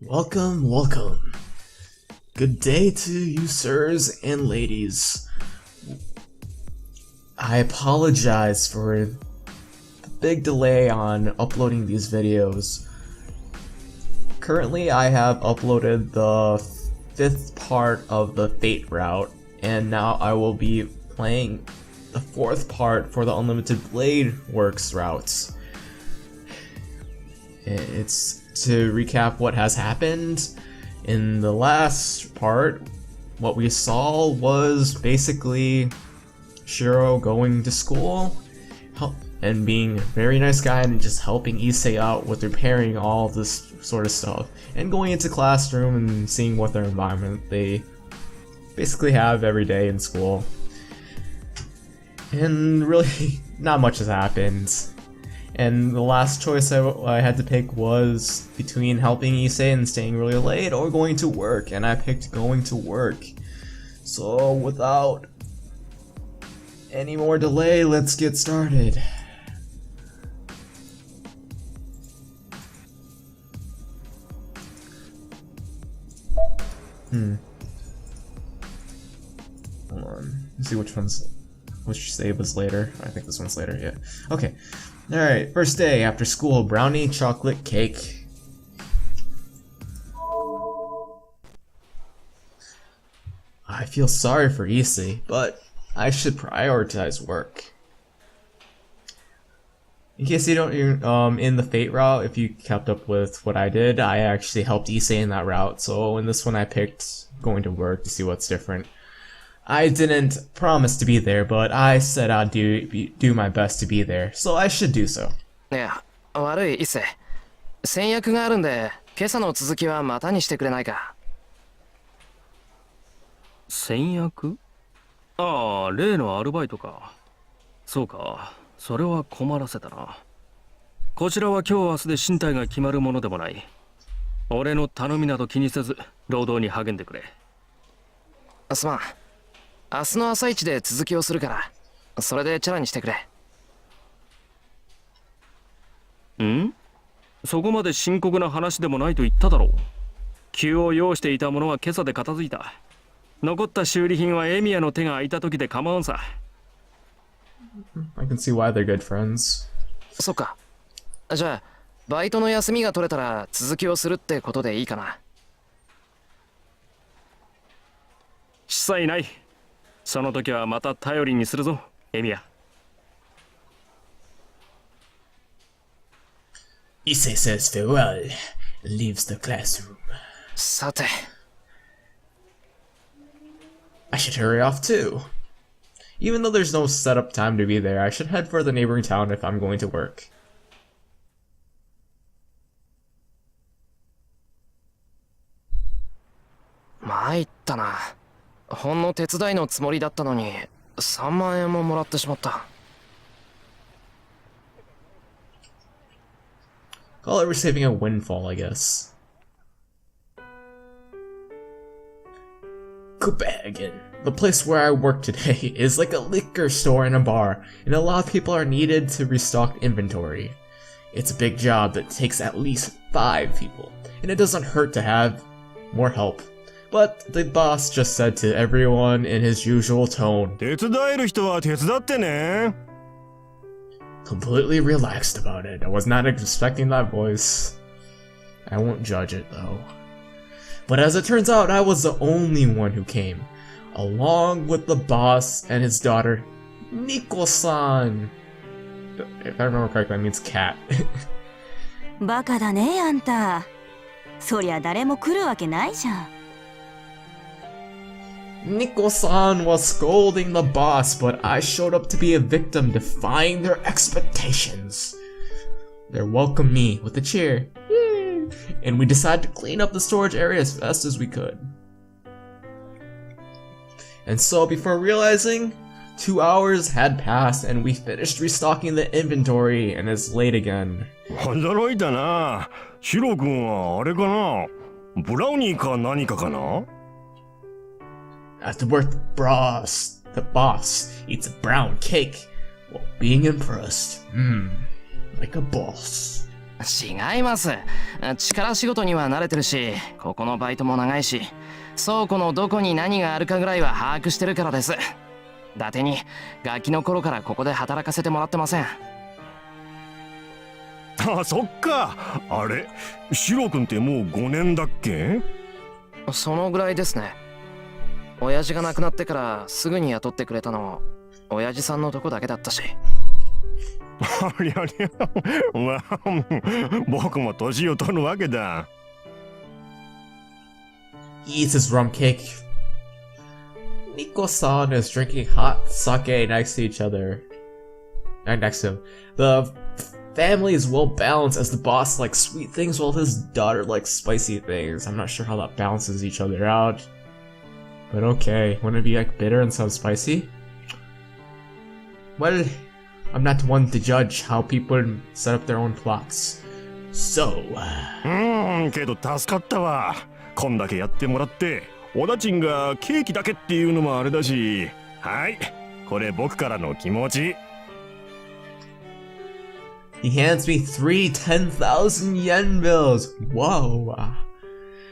Welcome, welcome. Good day to you sirs and ladies. I apologize for the big delay on uploading these videos. Currently I have uploaded the 5th part of the Fate route, and now I will be playing the 4th part for the Unlimited Blade Works routes. It's to recap what has happened. In the last part, what we saw was basically Shiro going to school and being a very nice guy and just helping Issei out with repairing all this sort of stuff, and going into classroom and seeing what their environment they basically have every day in school. And really, not much has happened. And the last choice I had to pick was between helping Issei and staying really late or going to work, and I picked going to work. So without any more delay, let's get started. Hold on. Let's see which save was later. I think this one's later, yeah. Okay. Alright, first day after school, brownie chocolate cake. I feel sorry for Issei, but I should prioritize work. In case you don't, in the Fate route, if you kept up with what I did, I actually helped Issei in that route, so in this one I picked going to work to see what's different. I didn't promise to be there, but I said I'd do my best to be there, so I should do so. いや、悪い、伊勢。先約があるんで、今朝の続きはまたにしてくれないか。先約？ああ、例のアルバイトか。そうか、それは困らせたな。こちらは今日明日で進退が決まるものでもない。俺の頼みなど気にせず、労働に励んでくれ。すまん。明日の朝一で続きをするから、それでチャラにしてくれ。ん？そこまで深刻な話でもないと言っただろう。急を要していたものは今朝で片付いた。残った修理品はエミヤの手が空いた時で構わんさ。I can see why they're good friends. そっか。じゃあ、バイトの休みが取れたら続きをするってことでいいかな。しさいない。その時はまた頼りにするぞ、エミヤ。Issei says farewell and leaves the classroom. さて。I should hurry off too. Even though there's no setup time to be there, I should head for the neighboring town if I'm going to work.参ったな。ほんの手伝いのつもりだったのに、3万円ももらってしまった。Call it receiving a windfall, I guess. Copenhagen. The place where I work today is like a liquor store and a bar, and a lot of people are needed to restock inventory. It's a big job that takes at least 5 people, and it doesn't hurt to have more help. But the boss just said to everyone in his usual tone, 手伝える人は手伝ってね。 completely relaxed about it. I was not expecting that voice. I won't judge it though. But as it turns out, I was the only one who came, along with the boss and his daughter, Nico-san. If I remember correctly, that means cat. バカだね、あんた。そりゃ誰も来るわけないじゃん。Nico-san was scolding the boss, but I showed up to be a victim, defying their expectations. They welcomed me with a cheer, and we decided to clean up the storage area as fast as we could. And so, before realizing, 2 hours had passed and we finished restocking the inventory, and it's late again. 驚いたな。シロ君はあれかな。ブラウニーか何かかな。 After work, the boss eats a brown cake while being impressed. Like a boss. 違います。力仕事には慣れてるし、ここのバイトも長いし、倉庫のどこに何があるかぐらいは把握してるからです。伊達にガキの頃からここで働かせてもらってません。あ、そっか。あれ、シロ君ってもう5年だっけ？そのぐらいですね。親父が亡くなってからすぐに雇ってくれたの親父さんのとこだけだったし。ありゃりゃ、わあ、僕も年を取るわけだ。He eats his rum cake. Nico-san is drinking hot sake next to each other. Next to him. The family is well balanced as the boss likes sweet things while his daughter likes spicy things. I'm not sure how that balances each other out. But okay, wouldn't it be like bitter and some spicy? Well, I'm not one to judge how people set up their own plots. So, けど助かったわ。こんだけやってもらって、おだちんがケーキだけっていうのもあれだし。はい、これ僕からの気持ち。he hands me 3 10,000 yen bills. Whoa.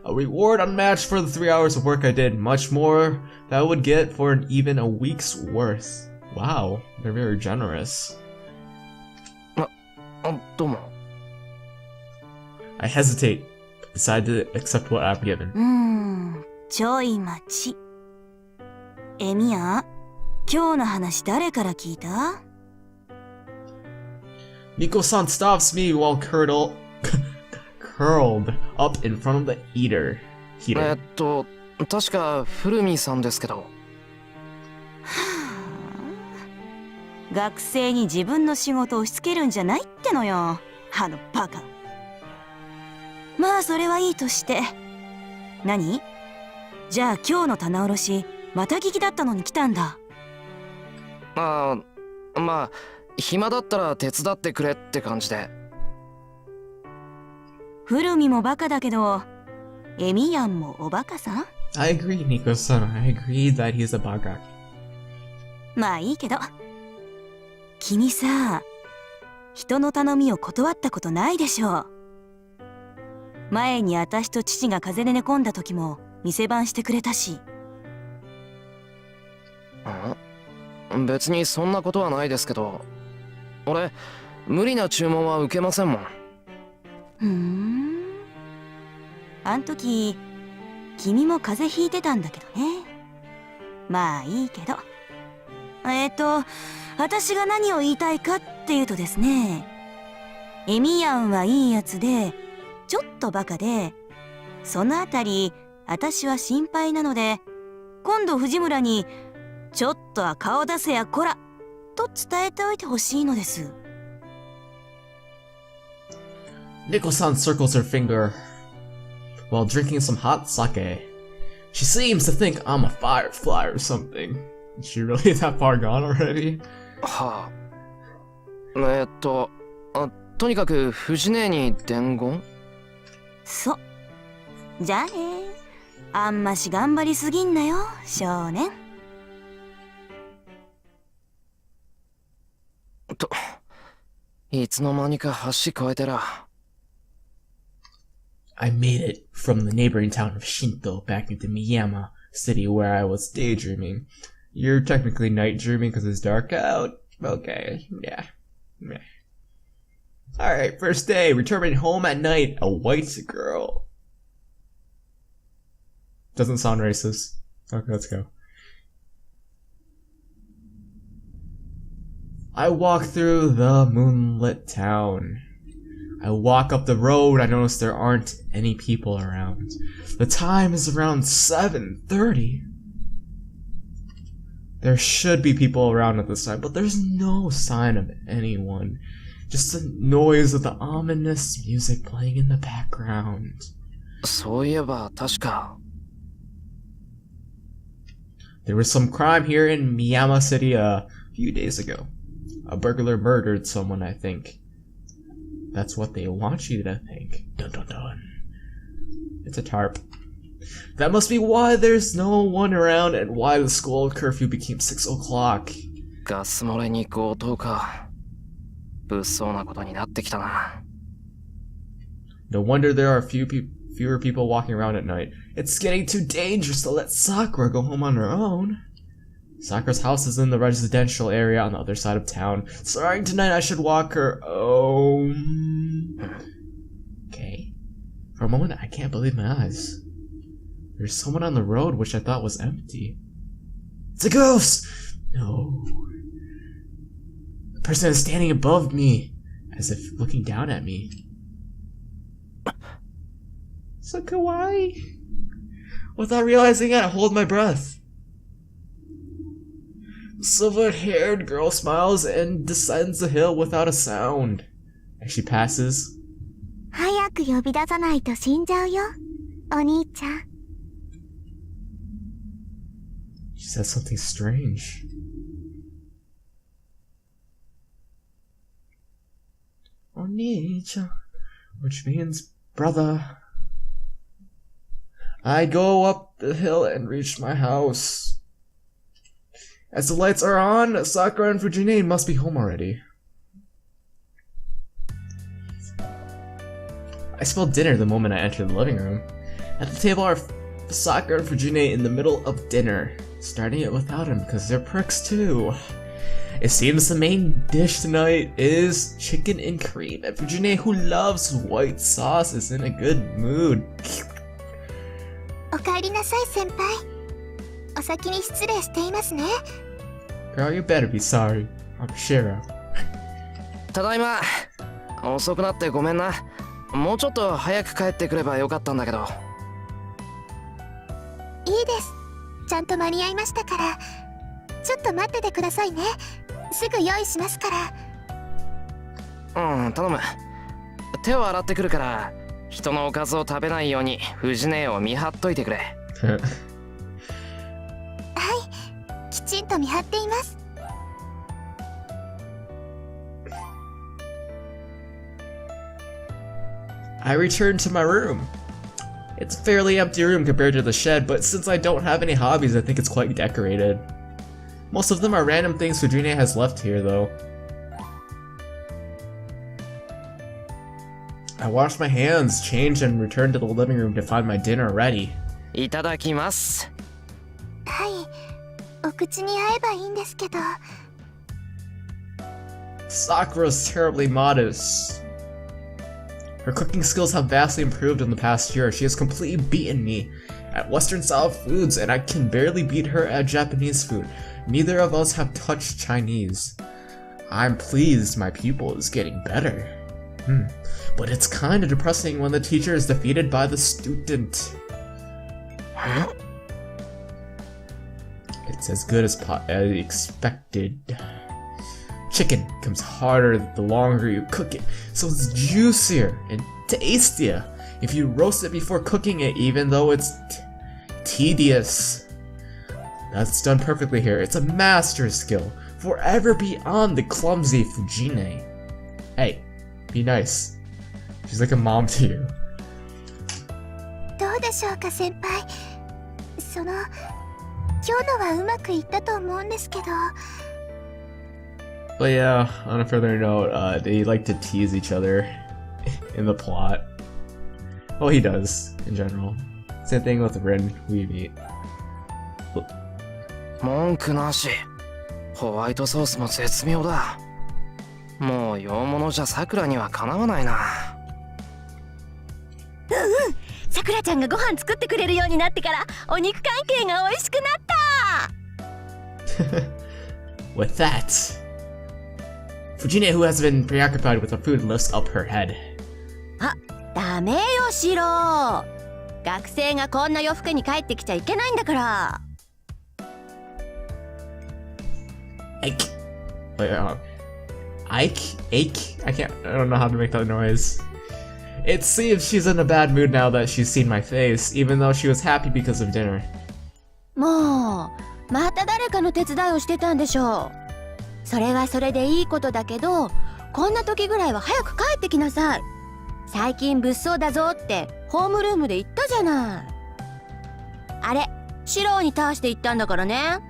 A reward unmatched for the 3 hours of work I did. Much more that I would get for even a week's worth. Wow, they're very generous. どうも。I hesitate, but decide to accept what I'm given. ちょい待ち。ミヤ、今日の話誰から聞いた？ Nico-san stops me while curled up in front of the heater. 確か古見さんですけど。学生に自分の仕事を押し付けるんじゃないってのよ、あのバカ。まあそれはいいとして。何？じゃあ今日の棚卸しまた聞きだったのに来たんだ。まあ暇だったら手伝ってくれって感じで。古見もバカだけど、エミヤンもおバカさん？ I agree, Nico-san. I agree that he's a baga. まあいいけど。君さ、人の頼みを断ったことないでしょ。前に私と父が風邪で寝込んだ時も店番してくれたし。別にそんなことはないですけど、俺無理な注文は受けませんもん。あん時君も風邪ひいてたんだけどね。まあいいけど、私が何を言いたいかっていうとですね、エミヤンはいいやつでちょっとバカで、そのあたり私は心配なので、今度藤村にちょっとは顔出せやこらと伝えておいてほしいのです。Nico-san circles her finger while drinking some hot sake. She seems to think I'm a firefly or something. Is she really that far gone already? はあ。とにかく藤姉に伝言？そう。じゃあね。あんまし頑張りすぎんなよ、少年。いつの間にか橋越えてら。I made it from the neighboring town of Shinto back into Miyama City where I was daydreaming. You're technically night dreaming because it's dark out. Okay, yeah. Alright, first day, returning home at night, a white girl. Doesn't sound racist. Okay, let's go. I walk through the moonlit town. I walk up the road, I notice there aren't any people around. The time is around 7:30. There should be people around at this time, but there's no sign of anyone. Just the noise of the ominous music playing in the background. そういえば確か。There was some crime here in Miyama City a few days ago. A burglar murdered someone, I think. That's what they want you to think. Dun dun dun. It's a tarp. That must be why there's no one around and why the school curfew became 6 o'clock. ガス漏れに強盗か。物騒なことになってきたな。No wonder there are fewer people walking around at night. It's getting too dangerous to let Sakura go home on her own. Sakura's house is in the residential area on the other side of town. Starting tonight, I should walk her home. Okay. For a moment, I can't believe my eyes. There's someone on the road which I thought was empty. It's a ghost! No. The person is standing above me, as if looking down at me. So kawaii. Without realizing it, I hold my breath. The silver-haired girl smiles and descends the hill without a sound. As she passes, 早く呼び出さないと死んじゃうよ、お兄ちゃん。 she says something strange. Oni-chan, which means brother. I go up the hill and reach my house. As the lights are on, Sakura and Fujine must be home already. I smelled dinner the moment I entered the living room. At the table are Sakura and Fujine in the middle of dinner, starting it without him because they're pricks too. It seems the main dish tonight is chicken and cream, and Fujine, who loves white sauce, is in a good mood. おかえりなさい、先輩。お先に失礼していますね。 Girl, you better be sorry. I'm Shiro. ただいま。遅くなってごめんな。もうちょっと早く帰ってくればよかったんだけど。いいです。ちゃんと間に合いましたから。ちょっと待っててくださいね。すぐ用意しますから。頼む。手を洗ってくるから、人のおかずを食べないように藤姉を見張っといてくれ。はい、きちんと見張っています。 I return to my room. It's a fairly empty room compared to the shed, but since I don't have any hobbies, I think it's quite decorated. Most of them are random things Fujine has left here, though. I wash my hands, change, and return to the living room to find my dinner ready. いただきます。はい、お口に合えばいいんですけど。 Sakura's terribly modest. Her cooking skills have vastly improved in the past year. She has completely beaten me at Western-style foods, and I can barely beat her at Japanese food. Neither of us have touched Chinese. I'm pleased my pupil is getting better. But it's kinda depressing when the teacher is defeated by the student. It's as good as expected. Chicken comes harder the longer you cook it, so it's juicier and tastier if you roast it before cooking it, even though it's tedious. That's done perfectly here. It's a master skill, forever beyond the clumsy Fujine. Hey, be nice. She's like a mom to you. どうでしょうか、先輩。今日のはうまくいったと思うんですけど。 But yeah, on a further note, they like to tease each other in the plot. Well, he does, in general. Same thing with Rin, we meet. 文句なし。ホワイトソースも絶妙だ。もう洋物じゃさくらにはかなわないな。さくらちゃんがご飯作ってくれるようになってから、お肉関係が美味しくなった。 With that, Fujine, who has been preoccupied with her food, lifts up her head. あ、ダメよ、シロ。学生がこんな洋服に帰ってきちゃいけないんだから。Ike. Wait, Ike? I don't know how to make that noise. It seems she's in a bad mood now that she's seen my face, even though she was happy because of dinner. もう、また誰かの手伝いをしてたんでしょう。それはそれでいいことだけど、こんな時ぐらいは早く帰ってきなさい。最近物騒だぞってホームルームで言ったじゃない。あれ、シローに倒して言ったんだからね。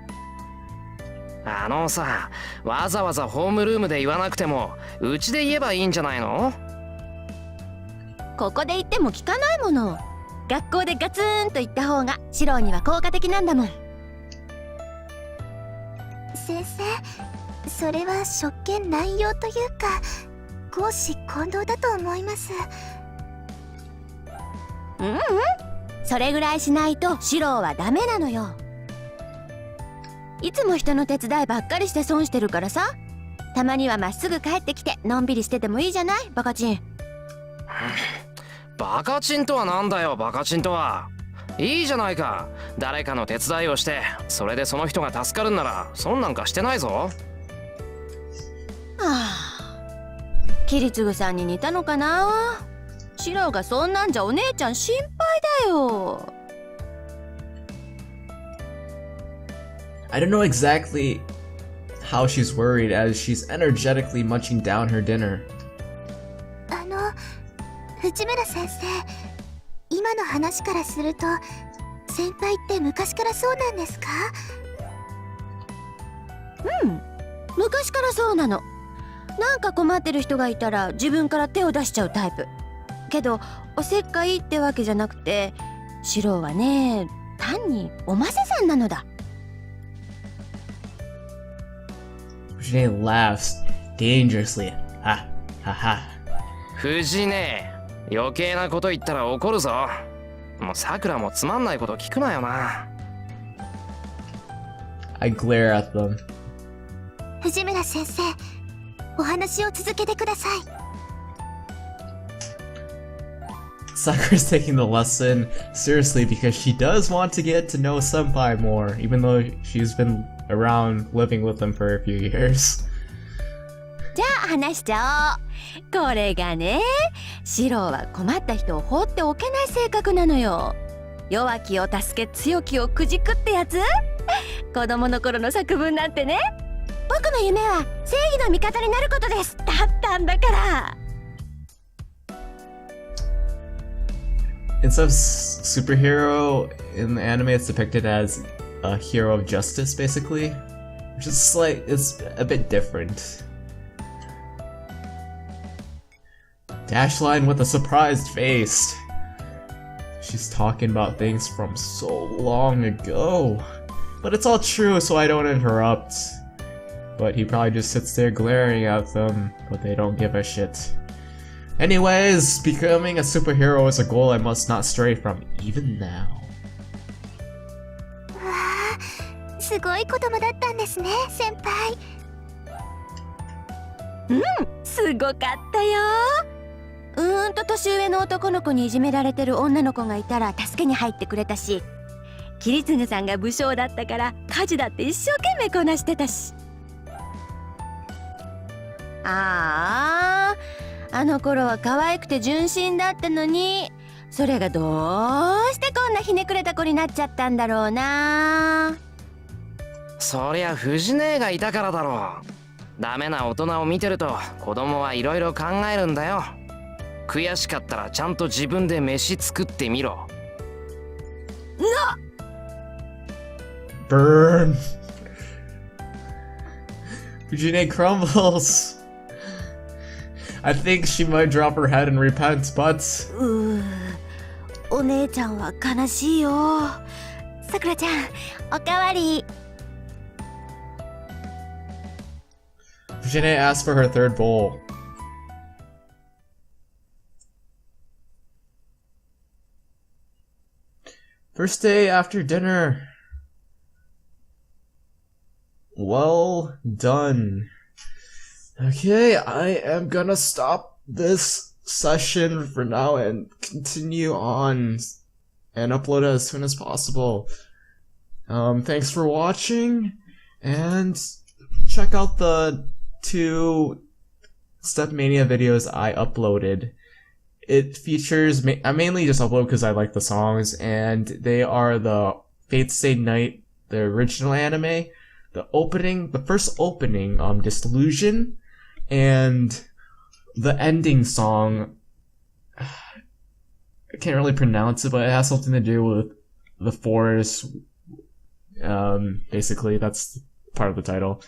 あのさ、わざわざホームルームで言わなくても、うちで言えばいいんじゃないの？ここで言っても聞かないもの。学校でガツンと言った方がシローには効果的なんだもん。先生、それは職権乱用というか公私混同だと思います。それぐらいしないとシローはダメなのよ。いつも人の手伝いばっかりして損してるからさ。たまにはまっすぐ帰ってきてのんびりしててもいいじゃない、バカチン。バカチンとはなんだよ、バカチンとは。いいじゃないか、誰かの手伝いをしてそれでその人が助かるんなら損なんかしてないぞ。はあ、キリツグさんに似たのかな。シローがそんなんじゃお姉ちゃん心配だよ。I don't know exactly how she's worried as she's energetically munching down her dinner. 藤村先生、今の話からすると先輩って昔からそうなんですか？昔からそうなの。なんか困ってる人がいたら自分から手を出しちゃうタイプ。けどおせっかいってわけじゃなくて、シローはね、単におませさんなのだ。Fujine laughs dangerously. Ha ha ha. 藤ね、余計なこと言ったら怒るぞ。もうさくらもつまんないこと聞くなよな。I glare at them. 藤村先生、お話を続けてください。Sakura's taking the lesson seriously because she does want to get to know Senpai more, even though she's been around living with them for a few years. じゃあ話しちゃおう。これがね、シローは困った人を放っておけない性格なのよ。弱きを助け強きをくじくってやつ。子供の頃の作文なんてね、僕の夢は正義の味方になることですだったんだから。Instead of superhero in the anime, it's depicted as a hero of justice, basically, which is it's a bit different. Dashline with a surprised face. She's talking about things from so long ago. But it's all true, so I don't interrupt. But he probably just sits there glaring at them, but they don't give a shit. Anyways, becoming a superhero is a goal I must not stray from, even now. わあ、すごい子供だったんですね、先輩。すごかったよ。年上の男の子にいじめられてる女の子がいたら助けに入ってくれたし、キリツグさんが武将だったから家事だって一生懸命こなしてたし。あの頃は可愛くて純真だったのに、それがどうしてこんなひねくれた子になっちゃったんだろうな。そりゃ藤姉がいたからだろう。ダメな大人を見てると子供はいろいろ考えるんだよ。悔しかったらちゃんと自分で飯作ってみろ。Burn! Fujine crumbles. I think she might drop her head and repent, but お姉ちゃんは悲しいよ。さくらちゃん、おかわり。Fujine asks for her third bowl. First day after dinner. Well done. Okay, I am gonna stop this session for now and continue on and upload it as soon as possible. Thanks for watching, and check out the 2 Step Mania videos I uploaded. It features, I mainly just upload because I like the songs, and they are the Fate Stay Night, the original anime, the first opening, Disillusion, and the ending song. I can't really pronounce it, but it has something to do with the forest. Basically, that's part of the title.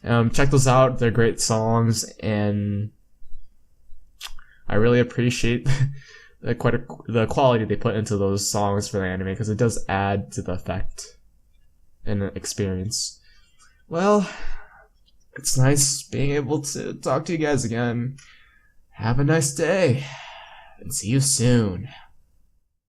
Check those out, they're great songs, and I really appreciate the quality they put into those songs for the anime, because it does add to the effect and the experience. Well, it's nice being able to talk to you guys again. Have a nice day, and see you soon.